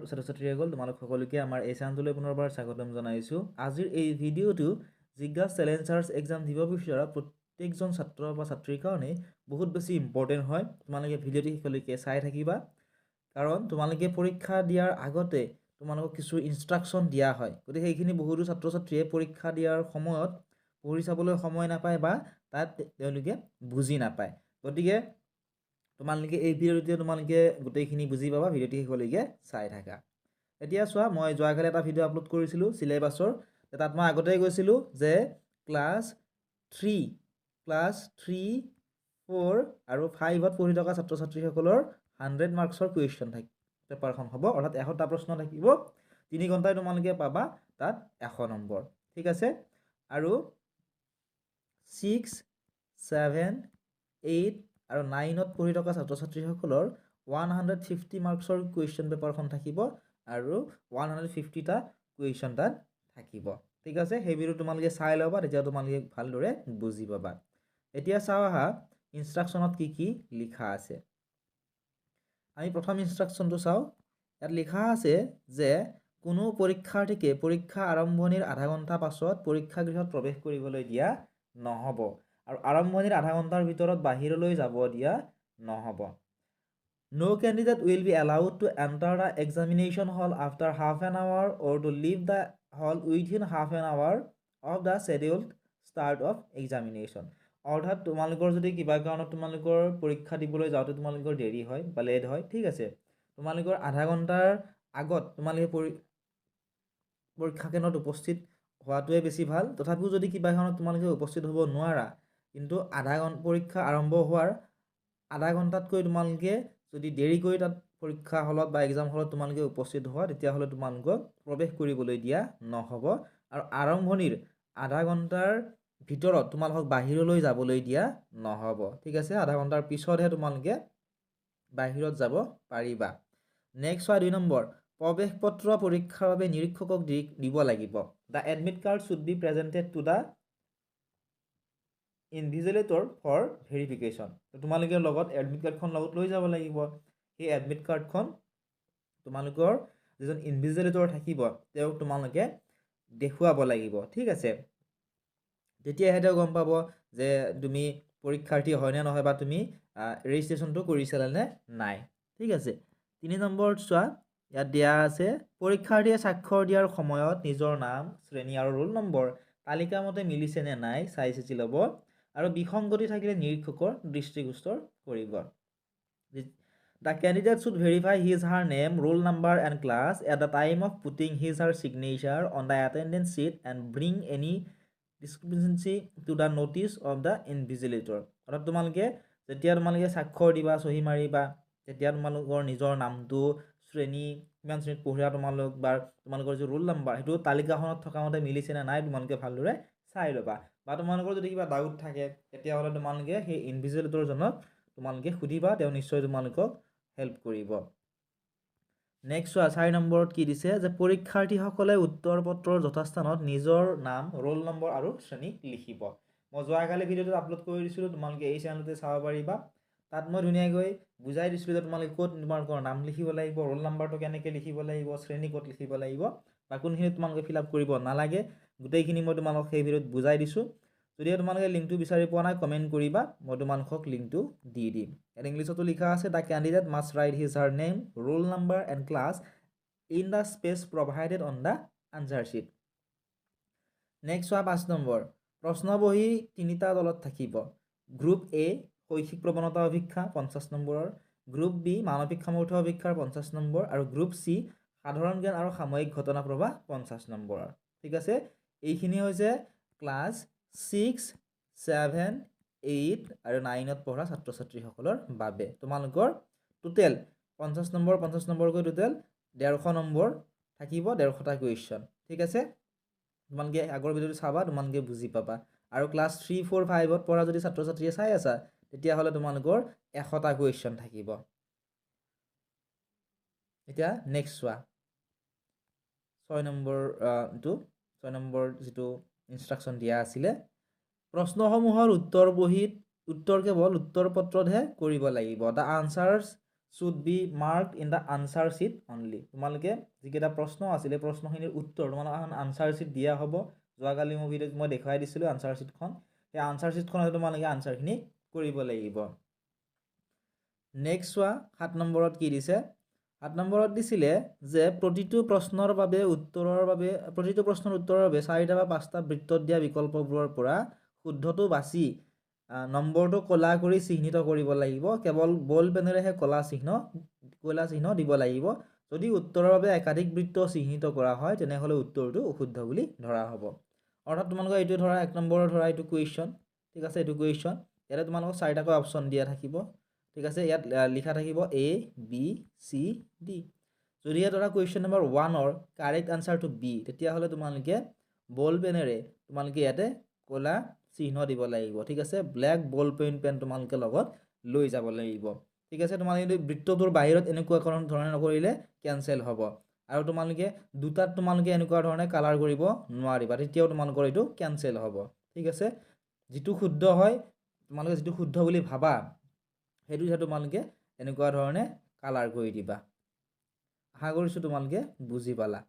ছাত্ৰ ছাত্ৰীসকল তোমালোক সকলোকে আমাৰ এই চেনেলটোলৈ পুনৰবাৰ স্বাগতম জনাইছোঁ। আজিৰ এই ভিডিঅ'টো জিজ্ঞাছ চেলেঞ্জাৰ্ছ এক্সাম দিব বিচৰা প্ৰত্যেকজন ছাত্ৰ বা ছাত্ৰীৰ কাৰণে বহুত বেছি ইম্পৰ্টেণ্ট হয়। তোমালোকে ভিডিঅ'টো শেষলৈকে চাই থাকিবা, কাৰণ তোমালোকে পৰীক্ষা দিয়াৰ আগতে তোমালোকক কিছু ইনষ্ট্ৰাকশ্যন দিয়া হয়। গতিকে সেইখিনি বহুতো ছাত্ৰ ছাত্ৰীয়ে পৰীক্ষা দিয়াৰ সময়ত পঢ়ি চাবলৈ সময় নাপায় বা তাত তেওঁলোকে বুজি নাপায়। গতিকে তোমালোকে এই ভিডিঅ'টোতে তোমালোকে গোটেইখিনি বুজি পাবা, ভিডিঅ'টো শেষলৈকে চাই থাকা। এতিয়া চোৱা, মই যোৱাকালি এটা ভিডিঅ' আপলোড কৰিছিলোঁ চিলেবাছৰ। তাত মই আগতেই কৈছিলোঁ যে ক্লাছ 3, 4 আৰু 5ত পঢ়ি থকা ছাত্ৰ ছাত্ৰীসকলৰ 100 মাৰ্কছৰ কুৱেশ্যন পেপাৰখন হ'ব, অৰ্থাৎ 100টা প্ৰশ্ন থাকিব। 3 ঘণ্টাই তোমালোকে পাবা তাত 100 নম্বৰ। ঠিক আছে। আৰু 6, 7, 8 আৰু 9ত পঢ়ি থকা ছাত্ৰ ছাত্ৰীসকলৰ 150 মাৰ্কছৰ কুৱেশ্যন পেপাৰখন থাকিব আৰু 150টা কুৱেশ্যন তাত থাকিব। ঠিক আছে। সেই ভিডিঅ' তোমালোকে চাই ল'বা, তেতিয়া তোমালোকে ভালদৰে বুজি পাবা। এতিয়া চাওঁ আহা ইনষ্ট্ৰাকশ্যনত কি কি লিখা আছে। আমি প্ৰথম ইনষ্ট্ৰাকশ্যনটো চাওঁ। ইয়াত লিখা আছে যে কোনো পৰীক্ষাৰ্থীকে পৰীক্ষা আৰম্ভণিৰ আধা ঘণ্টা পাছত পৰীক্ষাগৃহত প্ৰৱেশ কৰিবলৈ দিয়া নহ'ব আৰু আৰম্ভণিৰ আধা ঘণ্টাৰ ভিতৰত বাহিৰলৈ যাব দিয়া নহ'ব। No candidate will be allowed to enter the examination hall after half an hour or to leave the hall within half an hour of the scheduled start of examination. অৰ্থাৎ তোমালোকৰ যদি কিবা কাৰণত তোমালোকৰ পৰীক্ষা দিবলৈ যাওঁতে তোমালোকৰ দেৰি হয় বা লেট হয়, ঠিক আছে, তোমালোকৰ আধা ঘণ্টাৰ আগত তোমালোকে পৰীক্ষা কেন্দ্ৰত উপস্থিত হোৱাটোৱে বেছি ভাল। তথাপিও যদি কিবা কাৰণত তোমালোকে উপস্থিত হ'ব নোৱাৰা, কিন্তু পৰীক্ষা আৰম্ভ হোৱাৰ আধা ঘণ্টাতকৈ তোমালোকে যদি দেৰি কৰি তাত পৰীক্ষা হলত বা এক্সাম হলত তোমালোকে উপস্থিত হোৱা, তেতিয়াহ'লে তোমালোকক প্ৰৱেশ কৰিবলৈ দিয়া নহ'ব আৰু আৰম্ভণিৰ আধা ঘণ্টাৰ ভিতৰত তোমালোকক বাহিৰলৈ যাবলৈ দিয়া নহ'ব। ঠিক আছে। আধা ঘণ্টাৰ পিছতহে তোমালোকে বাহিৰত যাব পাৰিবা। নেক্সট হয় 2 নম্বৰ, প্ৰৱেশ পত্ৰ পৰীক্ষাৰ বাবে নিৰীক্ষকক দিব লাগিব। The admit card should be presented to the invigilator for verification. তোমালোকে লগত এডমিট কাৰ্ডখন লগত লৈ যাব লাগিব। সেই এডমিট কাৰ্ডখন তোমালোকৰ যিজন ইনভিজিলেটৰ থাকিব তেওঁক তোমালোকে দেখুৱাব লাগিব। ঠিক আছে। তেতিয়াহে তেওঁ গম পাব যে তুমি পৰীক্ষাৰ্থী হয়নে নহয় বা তুমি ৰেজিষ্ট্ৰেশ্যনটো কৰিছিলা নে নাই। ঠিক আছে। 3 নম্বৰত চোৱা, ইয়াত দিয়া আছে পৰীক্ষাৰ্থীয়ে স্বাক্ষৰ দিয়াৰ সময়ত নিজৰ নাম, শ্ৰেণী আৰু ৰোল নম্বৰ তালিকামতে মিলিছে নে নাই চাই চিতি ল'ব আৰু বিসংগতি থাকিলে নিৰীক্ষকৰ দৃষ্টিগোচৰ কৰিব। The candidate should verify his her name, roll number and class at the time of putting his her signature on the attendance sheet and bring any discrepancy to the notice of the invigilator. অৰ্থাৎ তোমালোকে যেতিয়া তোমালোকে স্বাক্ষৰ দিবা, চহী মাৰিবা, তেতিয়া তোমালোকৰ নিজৰ নামটো, শ্ৰেণী, কিমান শ্ৰেণীত পঢ়া তোমালোকৰ যি ৰোল নাম্বাৰ সেইটো তালিকাখনত থকা মতে মিলিছে নে নাই তোমালোকে ভালদৰে চাই ল'বা। বা তোমালোকৰ যদি কিবা ডাউট থাকে তেতিয়াহ'লে তোমালোকে সেই ইনভিজিলেটৰজনক তোমালোকে সুধিবা, তেওঁ নিশ্চয় তোমালোকক হেল্প কৰিব। নেক্সট চোৱা, 4 নম্বৰত কি দিছে যে পৰীক্ষাৰ্থীসকলে উত্তৰ পত্ৰৰ যথাস্থানত নিজৰ নাম, ৰোল নম্বৰ আৰু শ্ৰেণী লিখিব। মই যোৱাকালি ভিডিঅ'টো আপলোড কৰি দিছিলোঁ, তোমালোকে এই চেনেলতে চাব পাৰিবা। তাত মই ধুনীয়াকৈ বুজাই দিছিলোঁ যে তোমালোকে ক'ত তোমালোকৰ নাম লিখিব লাগিব, ৰোল নাম্বাৰটো কেনেকৈ লিখিব লাগিব, শ্ৰেণী ক'ত লিখিব লাগিব বা কোনখিনি তোমালোকে ফিল আপ কৰিব নালাগে, গোটেইখিনি মই তোমালোকক সেই ভিডিঅ'ত বুজাই দিছোঁ। যদিহে তোমালোকে লিংকটো বিচাৰি পোৱা নাই কমেণ্ট কৰিবা, মই তোমালোকক লিংকটো দি দিম। ইয়াত ইংলিছতো লিখা আছে the candidate must write his her name, roll number and class in the space provided on the answer sheet. Next চোৱা 5 নম্বৰ, প্ৰশ্নবহী 3টা দলত থাকিব। গ্ৰুপ এ শৈক্ষিক প্ৰৱণতা অভিক্ষা 50 নম্বৰৰ, গ্ৰুপ বি মানসিক সামৰ্থ্য অভিক্ষাৰ 50 নম্বৰ আৰু গ্ৰুপ চি সাধাৰণ জ্ঞান আৰু সাময়িক ঘটনা প্ৰবাহ 50 নম্বৰৰ। ঠিক আছে। এইখিনি হৈছে ক্লাছ 6, 7, 8 আৰু 9ত পঢ়া ছাত্ৰ ছাত্ৰীসকলৰ বাবে। তোমালোকৰ টোটেল 50 নম্বৰকৈ টোটেল 150 নম্বৰ থাকিব, 150টা কুৱেশ্যন। ঠিক আছে। তোমালোকে আগৰ ভিডিঅ'টো চাবা, তোমালোকে বুজি পাবা। আৰু ক্লাছ 3, 4, 5ত পঢ়া যদি ছাত্ৰ ছাত্ৰীয়ে চাই আছা তেতিয়াহ'লে তোমালোকৰ 100টা কুৱেশ্যন থাকিব। এতিয়া নেক্সট চোৱা, 6 নম্বৰ যিটো ইনষ্ট্ৰাকশ্যন দিয়া আছিলে, প্ৰশ্নসমূহৰ উত্তৰ কেৱল উত্তৰ পত্ৰতহে কৰিব লাগিব। The answers should be marked in the answer sheet only. তোমালোকে যিকেইটা প্ৰশ্ন আছিলে প্ৰশ্নখিনিৰ উত্তৰ তোমালোকে এখন আনচাৰ শ্বীট দিয়া হ'ব। যোৱাকালি মোৰ ভিডিঅ'ত মই দেখুৱাই দিছিলোঁ আনচাৰ শ্বীটখন। সেই আনচাৰ শ্বীটখনত তোমালোকে আনচাৰখিনি কৰিব লাগিব। নেক্সট চোৱা 7 নম্বৰত কি দিছে। 7 নম্বৰত দিছিলে যে প্ৰতিটো প্ৰশ্নৰ উত্তৰৰ বাবে 4টা বা 5টা বৃত্তত দিয়া বিকল্পবোৰৰ পৰা শুদ্ধটো বাছি নম্বৰটো কলা কৰি চিহ্নিত কৰিব লাগিব। কেৱল বল পেনেৰেহে কলা চিহ্ন দিব লাগিব। যদি উত্তৰৰ বাবে একাধিক বৃত্ত চিহ্নিত কৰা হয় তেনেহ'লে উত্তৰটো অশুদ্ধ বুলি ধৰা হ'ব। অৰ্থাৎ তোমালোকৰ এইটো ধৰা 1 নম্বৰৰ ধৰা এইটো কুৱেশ্যন, ঠিক আছে, এইটো কুৱেশ্যন। ইয়াতে তোমালোকক 4টাকৈ অপশ্যন দিয়া থাকিব, ঠিক আছে। ইয়াত লিখা থাকিব A, B, C, D। যদিহে ধৰা কুৱেশ্যন নম্বৰ 1ৰ কাৰেক্ট আনচাৰটো B, তেতিয়াহ'লে তোমালোকে বল পেনেৰে তোমালোকে ইয়াতে ক'লা চিহ্ন দিব লাগিব, ঠিক আছে। ব্লেক বল পেন তোমালোকে লগত লৈ যাব লাগিব, ঠিক আছে। তোমালোকে যদি বৃত্তটোৰ বাহিৰত এনেকুৱা ধৰণে নকৰিলে কেনচেল হ'ব। আৰু তোমালোকে দুটাত তোমালোকে এনেকুৱা ধৰণে কালাৰ কৰিব নোৱাৰিবা, তেতিয়াও তোমালোকৰ এইটো কেনচেল হ'ব, ঠিক আছে। যিটো শুদ্ধ হয় তোমালোকে যিটো শুদ্ধ বুলি ভাবা সেইটো তোমালোকে এনেকুৱা ধৰণে কালাৰ কৰি দিবা। আশা কৰিছোঁ তোমালোকে বুজি পালা।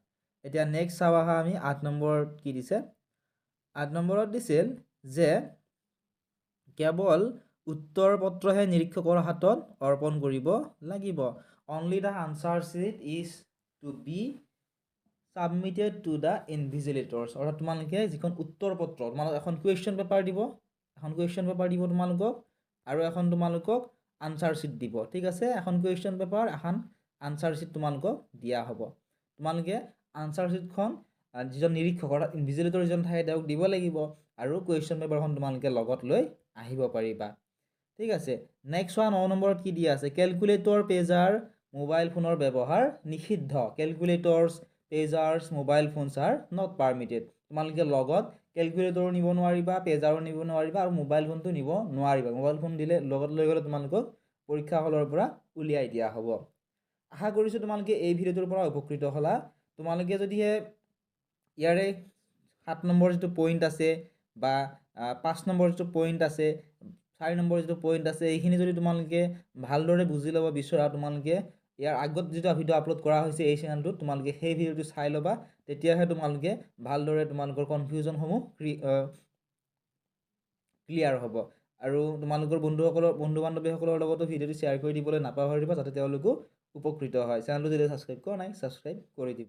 এতিয়া নেক্সট চাওঁ আহা আমি 8 নম্বৰত কি দিছে। 8 নম্বৰত দিছিল যে কেৱল উত্তৰ পত্ৰহে নিৰীক্ষকৰ হাতত অৰ্পণ কৰিব লাগিব। Only the answer sheet is to be submitted to the invigilators. অৰ্থাৎ তোমালোকে যিখন উত্তৰ পত্ৰ তোমালোকক এখন কুৱেশ্যন পেপাৰ দিব তোমালোকক, আৰু এখন তোমালোকক আনচাৰ শ্বীট দিব, ঠিক আছে। এখন কুৱেশ্যন পেপাৰ, এখন আনচাৰ শ্বীট তোমালোকক দিয়া হ'ব। তোমালোকে আনচাৰ শ্বীটখন যিজন নিৰীক্ষক অৰ্থাৎ ইনভিজিলেটৰ যিজন থাকে তেওঁক দিব লাগিব, আৰু কুৱেশ্যন পেপাৰখন তোমালোকে লগত লৈ আহিব পাৰিবা, ঠিক আছে। নেক্সট 9 নম্বৰত কি দিয়া আছে। কেলকুলেটৰ, পেজাৰ, মোবাইল ফোনৰ ব্যৱহাৰ নিষিদ্ধ। কেলকুলেটৰ্ছ, পেজাৰ্ছ, মোবাইল ফোনছ আৰ নট পাৰ্মিটেড। তোমালোকে লগত কেলকুলেটৰো নিব নোৱাৰিবা, পেজাৰো নিব নোৱাৰিবা, আৰু মোবাইল ফোনটো নিব নোৱাৰিবা। মোবাইল ফোন দিলে লগত লৈ গ'লে তোমালোকক পৰীক্ষা হলৰ পৰা উলিয়াই দিয়া হ'ব। আশা কৰিছোঁ তোমালোকে এই ভিডিঅ'টোৰ পৰা উপকৃত হ'লা। তোমালোকে যদিহে ইয়াৰে 7 নম্বৰ যিটো পইণ্ট আছে বা 5 নম্বৰ যিটো পইণ্ট আছে, 4 নম্বৰ যিটো পইণ্ট আছে, এইখিনি যদি তোমালোকে ভালদৰে বুজি ল'ব বিচৰা, তোমালোকে ইয়াৰ আগত যিটো ভিডিঅ' আপলোড কৰা হৈছে এই চেনেলটোত তোমালোকে সেই ভিডিঅ'টো চাই ল'বা। তেতিয়াহে তোমালোকে ভালদৰে তোমালোকৰ কনফিউজনসমূহ ক্লিয়াৰ হ'ব। আৰু তোমালোকৰ বন্ধু বান্ধৱীসকলৰ লগতো ভিডিঅ'টো শ্বেয়াৰ কৰি দিবলৈ নাপাহৰিবা, যাতে তেওঁলোকো উপকৃত হয়। চেনেলটো যদি ছাবস্ক্ৰাইব কৰা নাই ছাবস্ক্ৰাইব কৰি দিব।